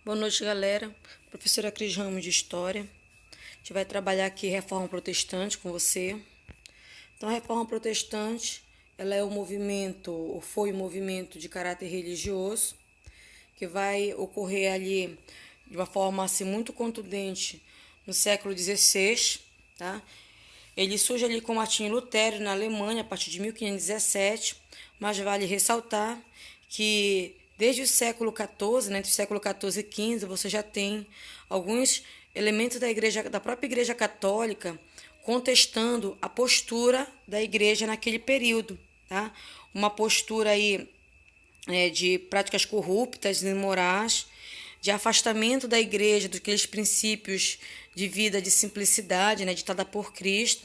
Boa noite, galera. Professora Cris Ramos de História. A gente vai trabalhar aqui Reforma Protestante com você. Então, a Reforma Protestante, ela é um movimento, ou foi um movimento de caráter religioso, que vai ocorrer ali de uma forma assim, muito contundente no século XVI, tá? Ele surge ali com Martinho Lutero na Alemanha a partir de 1517, mas vale ressaltar que desde o século XIV, entre o século XIV e XV, você já tem alguns elementos da própria Igreja Católica contestando a postura da Igreja naquele período, tá? Uma postura aí de práticas corruptas e imorais, de afastamento da Igreja daqueles princípios de vida de simplicidade, ditada por Cristo.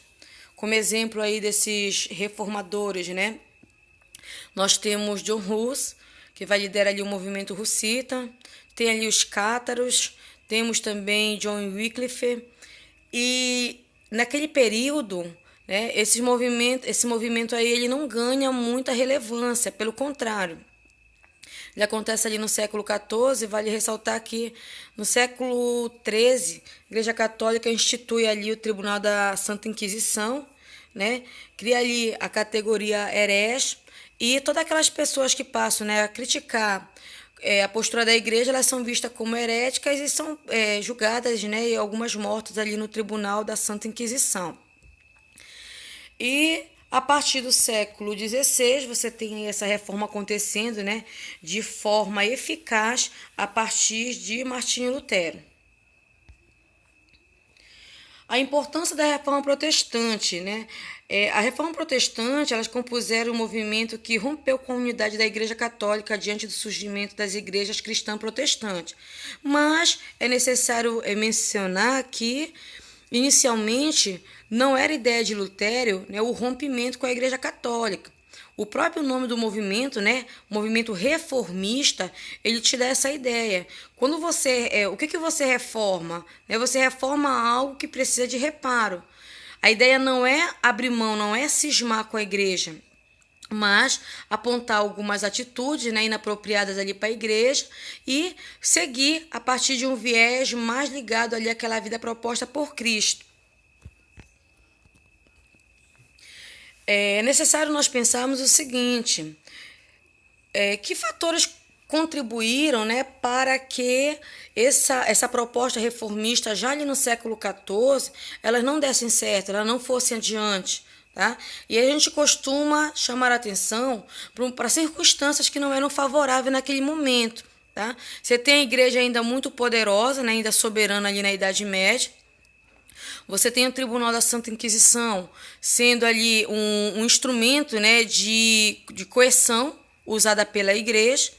Como exemplo aí desses reformadores, nós temos John Hus, que vai liderar ali o movimento hussita, tem ali os cátaros, temos também John Wycliffe, e naquele período, esse movimento aí ele não ganha muita relevância, pelo contrário. Ele acontece ali no século XIV, vale ressaltar que no século XIII, a Igreja Católica institui ali o Tribunal da Santa Inquisição, cria ali a categoria herege, e todas aquelas pessoas que passam a criticar a postura da Igreja, elas são vistas como heréticas e são julgadas, e algumas mortas ali no Tribunal da Santa Inquisição. E a partir do século XVI, você tem essa reforma acontecendo, de forma eficaz a partir de Martinho Lutero. A importância da Reforma Protestante, a Reforma Protestante, elas compuseram um movimento que rompeu com a unidade da Igreja Católica diante do surgimento das igrejas cristãs protestantes. Mas é necessário mencionar que, inicialmente, não era ideia de Lutero o rompimento com a Igreja Católica. O próprio nome do movimento, movimento reformista, ele te dá essa ideia. Quando você, o que você reforma? Você reforma algo que precisa de reparo. A ideia não é abrir mão, não é cismar com a Igreja, mas apontar algumas atitudes inapropriadas ali para a Igreja e seguir a partir de um viés mais ligado ali àquela vida proposta por Cristo. É necessário nós pensarmos o seguinte, que fatores contribuíram para que essa proposta reformista, já ali no século XIV, elas não dessem certo, elas não fossem adiante. Tá? E a gente costuma chamar a atenção para circunstâncias que não eram favoráveis naquele momento. Tá? Você tem a igreja ainda muito poderosa, ainda soberana ali na Idade Média. Você tem o Tribunal da Santa Inquisição sendo ali um instrumento de coerção usada pela Igreja.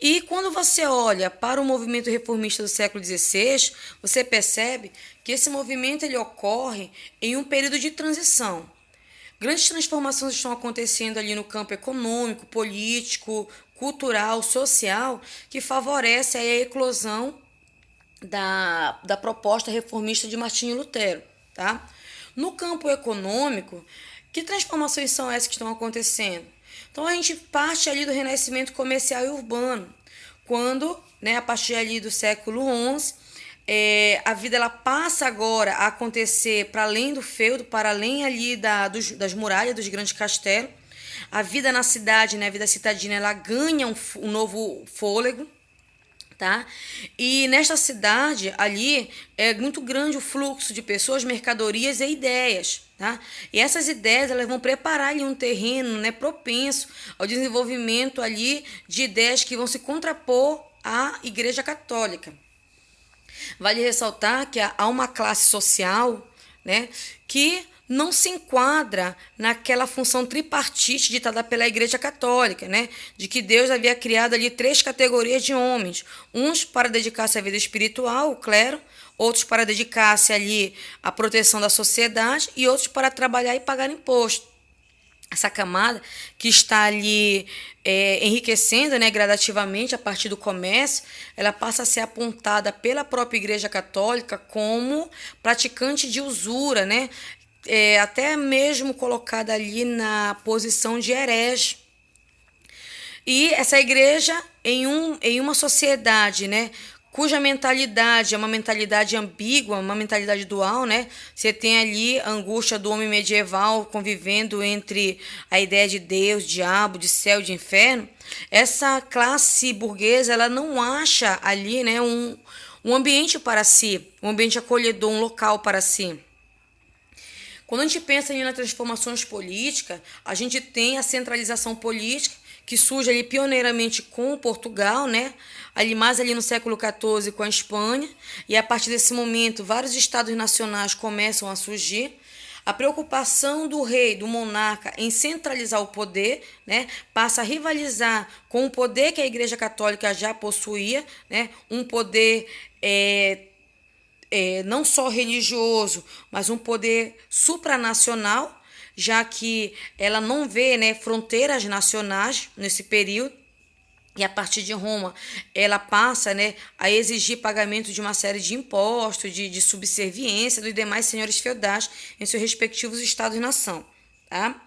E quando você olha para o movimento reformista do século XVI, você percebe que esse movimento ele ocorre em um período de transição. Grandes transformações estão acontecendo ali no campo econômico, político, cultural, social, que favorece a eclosão da proposta reformista de Martinho Lutero. Tá? No campo econômico, que transformações são essas que estão acontecendo? Então, a gente parte ali do renascimento comercial e urbano, quando, a partir ali do século XI, a vida ela passa agora a acontecer para além do feudo, para além ali das muralhas, dos grandes castelos. A vida na cidade, a vida citadina, ela ganha um novo fôlego. Tá? E nesta cidade ali é muito grande o fluxo de pessoas, mercadorias e ideias. Tá? E essas ideias elas vão preparar ali um terreno propenso ao desenvolvimento ali de ideias que vão se contrapor à Igreja Católica. Vale ressaltar que há uma classe social que não se enquadra naquela função tripartite ditada pela Igreja Católica, de que Deus havia criado ali 3 categorias de homens, uns para dedicar-se à vida espiritual, o clero, outros para dedicar-se ali à proteção da sociedade e outros para trabalhar e pagar imposto. Essa camada que está ali enriquecendo gradativamente a partir do comércio, ela passa a ser apontada pela própria Igreja Católica como praticante de usura, até mesmo colocada ali na posição de herege. E essa igreja, em uma sociedade cuja mentalidade é uma mentalidade ambígua, uma mentalidade dual, né? Você tem ali a angústia do homem medieval convivendo entre a ideia de Deus, diabo, de céu, de inferno. Essa classe burguesa, ela não acha ali, né, um ambiente para si, um ambiente acolhedor, um local para si. Quando a gente pensa ali nas transformações políticas, a gente tem a centralização política, que surge ali pioneiramente com Portugal, né? Ali no século XIV com a Espanha, e a partir desse momento vários estados nacionais começam a surgir. A preocupação do rei, do monarca, em centralizar o poder, né, passa a rivalizar com o poder que a Igreja Católica já possuía, né, um poder não só religioso, mas um poder supranacional, já que ela não vê, né, fronteiras nacionais nesse período. E a partir de Roma, ela passa, né, a exigir pagamento de uma série de impostos, de subserviência dos demais senhores feudais em seus respectivos estados-nação. Tá?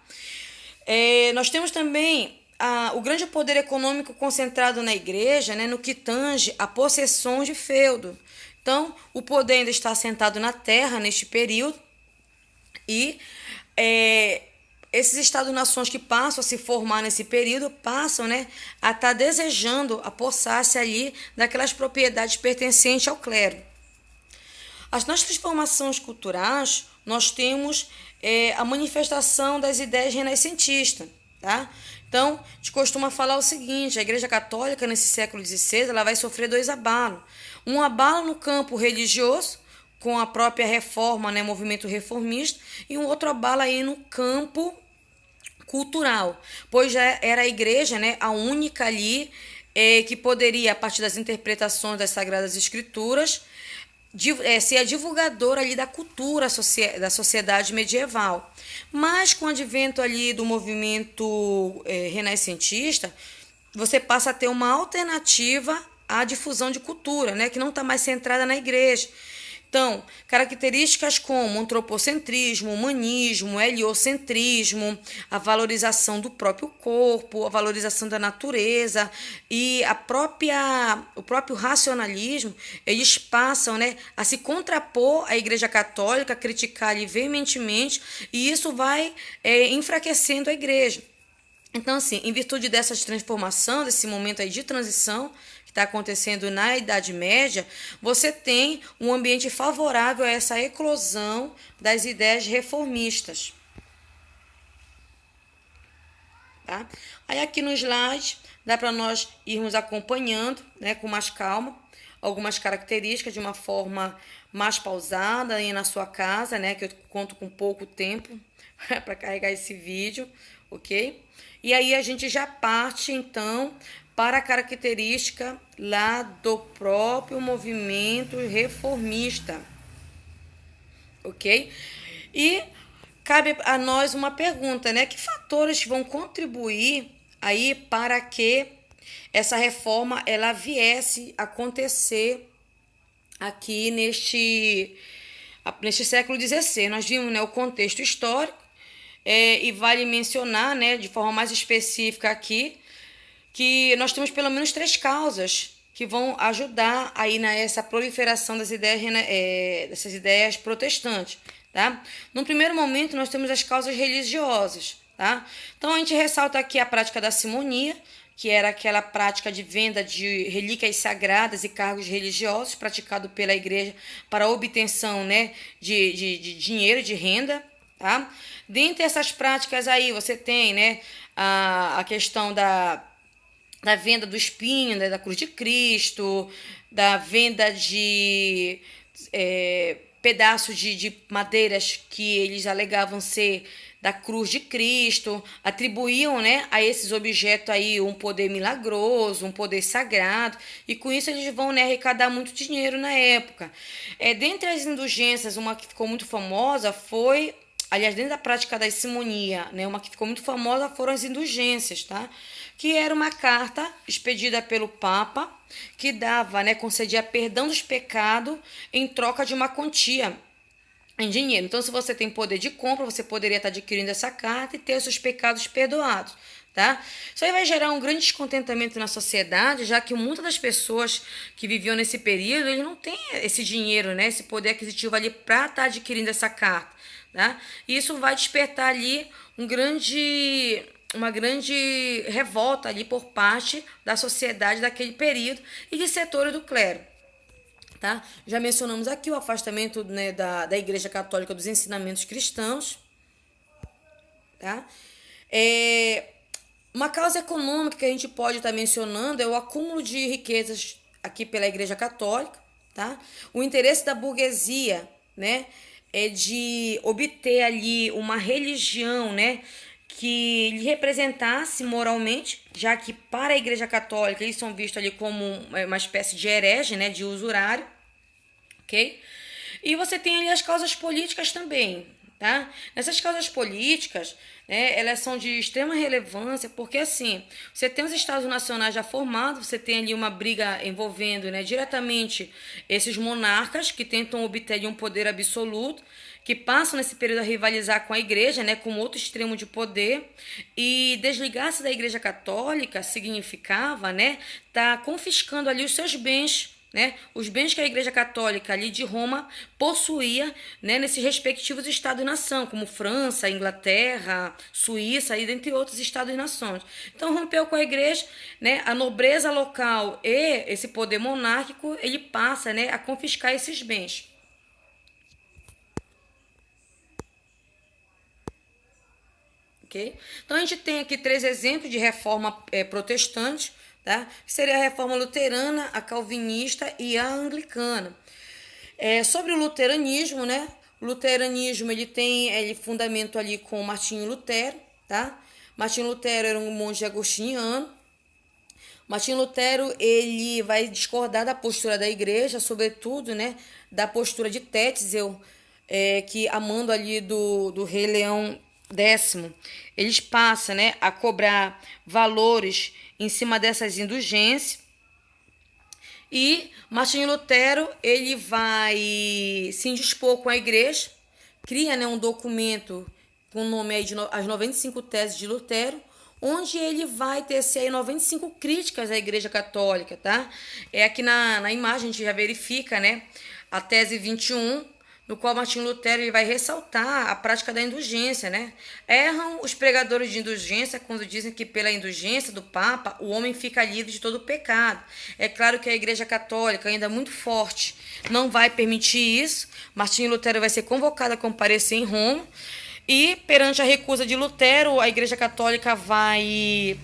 Nós temos também o grande poder econômico concentrado na igreja, né, no que tange a possessão de feudo. Então, o poder ainda está assentado na terra neste período e esses estados-nações que passam a se formar nesse período passam, né, a estar desejando apossar-se ali daquelas propriedades pertencentes ao clero. Nas transformações culturais, nós temos a manifestação das ideias renascentistas. Tá? Então, a gente costuma falar o seguinte: a Igreja Católica, nesse século XVI, ela vai sofrer dois abalos. Um abalo no campo religioso, com a própria reforma, né, movimento reformista, e um outro abalo aí no campo cultural, pois já era a igreja, né, a única ali que poderia, a partir das interpretações das Sagradas Escrituras, ser a divulgadora ali da cultura da sociedade medieval. Mas com o advento ali do movimento renascentista, você passa a ter uma alternativa à difusão de cultura, né, que não está mais centrada na igreja. Então, características como antropocentrismo, humanismo, heliocentrismo, a valorização do próprio corpo, a valorização da natureza e o próprio racionalismo, eles passam, né, a se contrapor à Igreja Católica, a criticar-lhe veementemente, e isso vai enfraquecendo a Igreja. Então, assim, em virtude dessa transformação, desse momento aí de transição que está acontecendo na Idade Média, você tem um ambiente favorável a essa eclosão das ideias reformistas. Tá? Aí aqui no slide dá para nós irmos acompanhando, né, com mais calma, algumas características de uma forma mais pausada aí na sua casa, né, que eu conto com pouco tempo para carregar esse vídeo, ok? E aí a gente já parte, então, para a característica lá do próprio movimento reformista, ok? E cabe a nós uma pergunta, né? Que fatores vão contribuir aí para que essa reforma ela viesse a acontecer aqui neste século XVI? Nós vimos, né, o contexto histórico. E vale mencionar, né, de forma mais específica aqui, que nós temos pelo menos 3 causas que vão ajudar aí nessa proliferação dessas ideias protestantes. Tá? No primeiro momento, nós temos as causas religiosas. Tá? Então, a gente ressalta aqui a prática da simonia, que era aquela prática de venda de relíquias sagradas e cargos religiosos praticado pela igreja para obtenção, né, de dinheiro, de renda. Tá? Dentre essas práticas aí, você tem, né, a questão da venda do espinho, né, da cruz de Cristo, da venda de pedaços de madeiras que eles alegavam ser da cruz de Cristo, atribuíam, né, a esses objetos aí um poder milagroso, um poder sagrado, e com isso eles vão, né, arrecadar muito dinheiro na época. Dentre as indulgências, uma que ficou muito famosa foi, aliás, dentro da prática da simonia, né, uma que ficou muito famosa foram as indulgências, tá? Que era uma carta expedida pelo Papa que dava, né, concedia perdão dos pecados em troca de uma quantia em dinheiro. Então, se você tem poder de compra, você poderia estar adquirindo essa carta e ter os seus pecados perdoados. tá? Isso aí vai gerar um grande descontentamento na sociedade, já que muitas das pessoas que viviam nesse período, eles não têm esse dinheiro, né, esse poder aquisitivo ali para estar adquirindo essa carta, tá? E isso vai despertar ali uma grande revolta ali por parte da sociedade daquele período e de setores do clero. Tá? Já mencionamos aqui o afastamento, né, da Igreja Católica dos ensinamentos cristãos. Tá? Uma causa econômica que a gente pode estar mencionando é o acúmulo de riquezas aqui pela Igreja Católica. Tá? O interesse da burguesia, né, é de obter ali uma religião, né, que lhe representasse moralmente, já que para a Igreja Católica eles são vistos ali como uma espécie de herege, né, de usurário, ok? E você tem ali as causas políticas também, tá? Nessas causas políticas, né, elas são de extrema relevância, porque assim, você tem os estados nacionais já formados, você tem ali uma briga envolvendo, né, diretamente esses monarcas que tentam obter ali um poder absoluto, que passam nesse período a rivalizar com a igreja, né, com outro extremo de poder, e desligar-se da Igreja Católica significava, né, tá confiscando ali os seus bens, né, os bens que a Igreja Católica ali de Roma possuía, né, nesses respectivos estados-nação, como França, Inglaterra, Suíça e dentre outros estados-nações. Então rompeu com a Igreja, né, a nobreza local e esse poder monárquico, ele passa, né, a confiscar esses bens. Okay? Então a gente tem aqui 3 exemplos de reforma protestante, tá? Que seria a reforma luterana, a calvinista e a anglicana. Sobre o luteranismo, né? O luteranismo ele tem fundamento ali com Martinho Lutero, tá? Martinho Lutero era um monge agostiniano. Martinho Lutero ele vai discordar da postura da igreja, sobretudo, né, da postura de Tetzel, que amando ali do rei Leão X, eles passam, né, a cobrar valores em cima dessas indulgências. E Martinho Lutero ele vai se indispor com a igreja, cria, né, um documento com o nome aí de As 95 Teses de Lutero, onde ele vai tecer aí 95 críticas à Igreja Católica, tá? Aqui na imagem a gente já verifica, né, a tese 21, no qual Martinho Lutero ele vai ressaltar a prática da indulgência, né? Erram os pregadores de indulgência quando dizem que pela indulgência do Papa o homem fica livre de todo o pecado. É claro que a Igreja Católica, ainda muito forte, não vai permitir isso. Martinho Lutero vai ser convocado a comparecer em Roma e, perante a recusa de Lutero, a Igreja Católica vai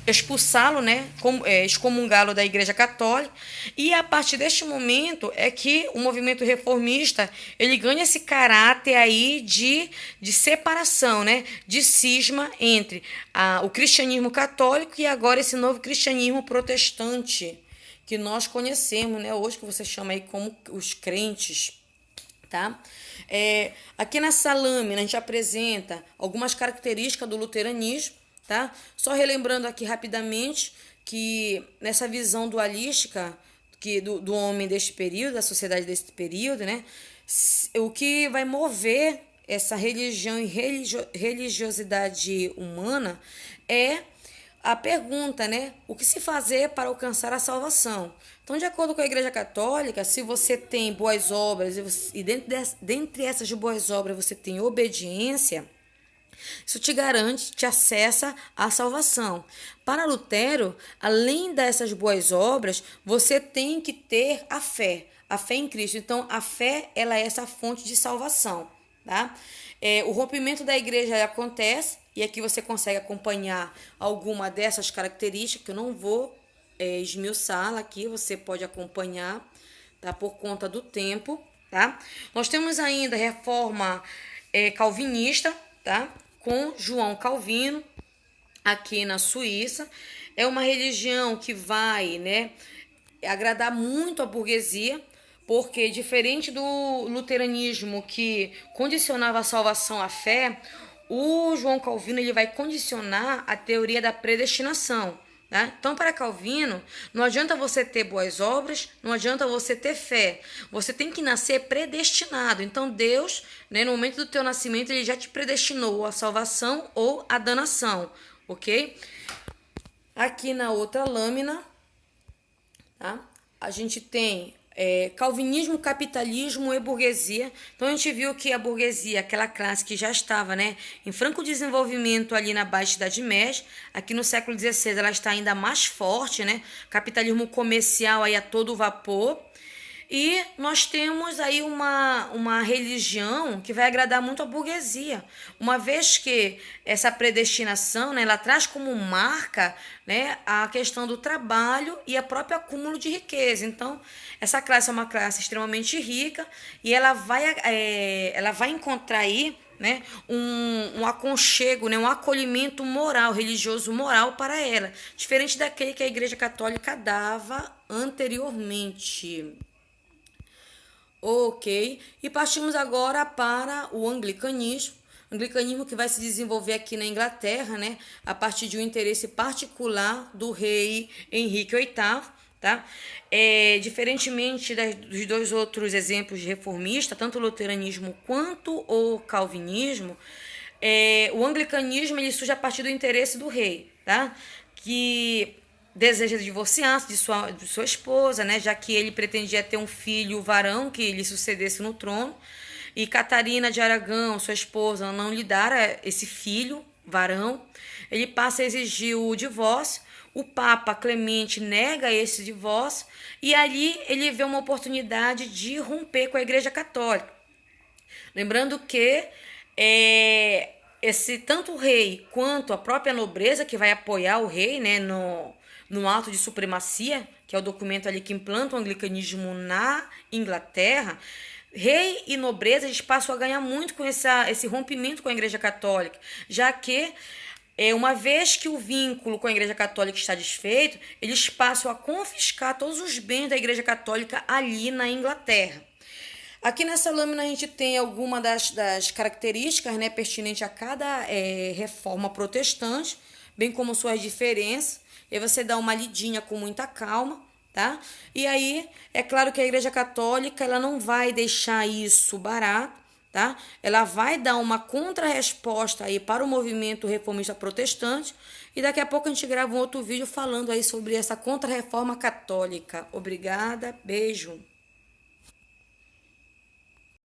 expulsá-lo, né, excomungá-lo da Igreja Católica, e a partir deste momento é que o movimento reformista ele ganha esse caráter aí de separação, né, de cisma entre o cristianismo católico e agora esse novo cristianismo protestante que nós conhecemos, né, hoje que você chama aí como os crentes, tá? Aqui nessa lâmina a gente apresenta algumas características do luteranismo. Tá? Só relembrando aqui rapidamente que nessa visão dualística do homem deste período, da sociedade deste período, né, o que vai mover essa religião e religiosidade humana é a pergunta, né, o que se fazer para alcançar a salvação? Então, de acordo com a Igreja Católica, se você tem boas obras e dentre essas boas obras você tem obediência, isso te garante, te acessa à salvação. Para Lutero, além dessas boas obras, você tem que ter a fé em Cristo. Então, a fé ela é essa fonte de salvação. Tá? O rompimento da igreja acontece, e aqui você consegue acompanhar alguma dessas características, que eu não vou esmiuçá-la aqui, você pode acompanhar, tá? Por conta do tempo. Tá? Nós temos ainda a reforma calvinista, tá? Com João Calvino, aqui na Suíça. É uma religião que vai, né, agradar muito a burguesia, porque diferente do luteranismo que condicionava a salvação à fé, o João Calvino ele vai condicionar a teoria da predestinação. Né? Então, para Calvino, não adianta você ter boas obras, não adianta você ter fé. Você tem que nascer predestinado. Então, Deus, né, no momento do teu nascimento, ele já te predestinou à salvação ou à danação. ok? Aqui na outra lâmina, tá? A gente tem calvinismo, capitalismo e burguesia. Então a gente viu que a burguesia, aquela classe que já estava, né, em franco desenvolvimento ali na Baixa Idade Média, aqui no século XVI ela está ainda mais forte, né? Capitalismo comercial aí a todo vapor. E nós temos aí uma religião que vai agradar muito a burguesia, uma vez que essa predestinação, né, ela traz como marca, né, a questão do trabalho e a própria acúmulo de riqueza. Então, essa classe é uma classe extremamente rica e ela vai encontrar aí, né, um aconchego, né, um acolhimento moral, religioso moral para ela, diferente daquele que a Igreja Católica dava anteriormente. Ok, e partimos agora para o anglicanismo. O anglicanismo que vai se desenvolver aqui na Inglaterra, né, a partir de um interesse particular do rei Henrique VIII, tá? Diferentemente dos dois outros exemplos de reformista, tanto o luteranismo quanto o calvinismo, o anglicanismo ele surge a partir do interesse do rei, tá? Que deseja divorciar-se de sua esposa, né, já que ele pretendia ter um filho varão que lhe sucedesse no trono, e Catarina de Aragão, sua esposa, não lhe dara esse filho varão. Ele passa a exigir o divórcio, o Papa Clemente nega esse divórcio, e ali ele vê uma oportunidade de romper com a Igreja Católica. Lembrando que esse tanto o rei quanto a própria nobreza que vai apoiar o rei, né, no ato de supremacia, que é o documento ali que implanta o anglicanismo na Inglaterra, rei e nobreza eles passam a ganhar muito com esse rompimento com a Igreja Católica, já que uma vez que o vínculo com a Igreja Católica está desfeito, eles passam a confiscar todos os bens da Igreja Católica ali na Inglaterra. Aqui nessa lâmina a gente tem algumas das características, né, pertinentes a cada reforma protestante, bem como suas diferenças. E aí você dá uma lidinha com muita calma, tá? E aí é claro que a Igreja Católica ela não vai deixar isso barato, tá? Ela vai dar uma contra-resposta aí para o movimento reformista protestante. E daqui a pouco a gente grava um outro vídeo falando aí sobre essa contra-reforma católica. Obrigada, beijo.